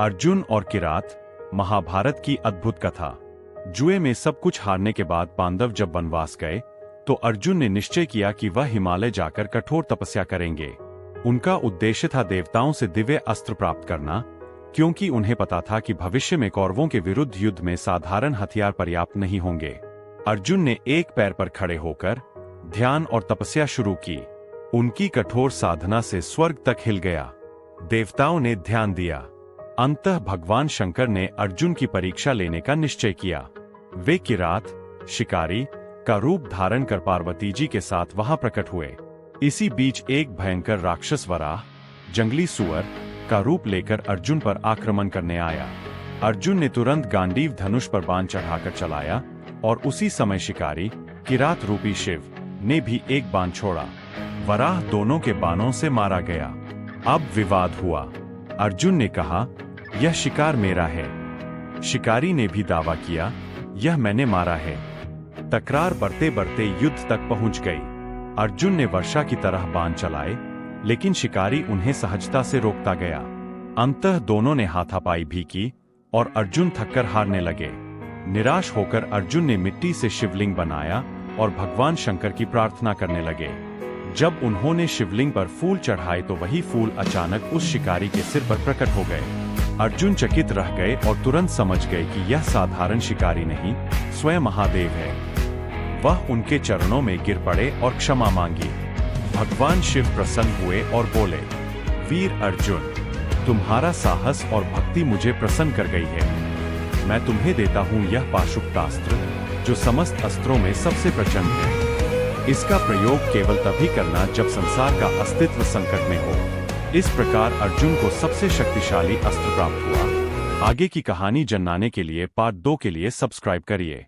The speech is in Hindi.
अर्जुन और किरात, महाभारत की अद्भुत कथा। जुए में सब कुछ हारने के बाद पांडव जब वनवास गए तो अर्जुन ने निश्चय किया कि वह हिमालय जाकर कठोर तपस्या करेंगे। उनका उद्देश्य था देवताओं से दिव्य अस्त्र प्राप्त करना, क्योंकि उन्हें पता था कि भविष्य में कौरवों के विरुद्ध युद्ध में साधारण हथियार पर्याप्त नहीं होंगे। अर्जुन ने एक पैर पर खड़े होकर ध्यान और तपस्या शुरू की। उनकी कठोर साधना से स्वर्ग तक हिल गया। देवताओं ने ध्यान दिया। अंततः भगवान शंकर ने अर्जुन की परीक्षा लेने का निश्चय किया। वे किरात, शिकारी का रूप धारण कर पार्वती जी के साथ वहां प्रकट हुए। इसी बीच एक भयंकर राक्षस वराह, जंगली सुअर का रूप लेकर अर्जुन पर आक्रमण करने आया। अर्जुन ने तुरंत गांडीव धनुष पर बाण चढ़ाकर चलाया और उसी समय शिकारी, किरात रूपी शिव ने भी एक बाण छोड़ा। वराह दोनों के बाणों से मारा गया। अब विवाद हुआ। अर्जुन ने कहा, यह शिकार मेरा है। शिकारी ने भी दावा किया, यह मैंने मारा है। तकरार बढ़ते बढ़ते युद्ध तक पहुंच गई। अर्जुन ने वर्षा की तरह बाण चलाए, लेकिन शिकारी उन्हें सहजता से रोकता गया। अंततः दोनों ने हाथापाई भी की और अर्जुन थककर हारने लगे। निराश होकर अर्जुन ने मिट्टी से शिवलिंग बनाया और भगवान शंकर की प्रार्थना करने लगे। जब उन्होंने शिवलिंग पर फूल चढ़ाए तो वही फूल अचानक उस शिकारी के सिर पर प्रकट हो गए। अर्जुन चकित रह गए और तुरंत समझ गए कि यह साधारण शिकारी नहीं, स्वयं महादेव है। वह उनके चरणों में गिर पड़े और क्षमा मांगी। भगवान शिव प्रसन्न हुए और बोले, वीर अर्जुन, तुम्हारा साहस और भक्ति मुझे प्रसन्न कर गई है। मैं तुम्हें देता हूँ यह पाशुपतास्त्र, जो समस्त अस्त्रों में सबसे प्रचंड है। इसका प्रयोग केवल तभी करना जब संसार का अस्तित्व संकट में हो। इस प्रकार अर्जुन को सबसे शक्तिशाली अस्त्र प्राप्त हुआ। आगे की कहानी जानने के लिए पार्ट 2 के लिए सब्सक्राइब करिए।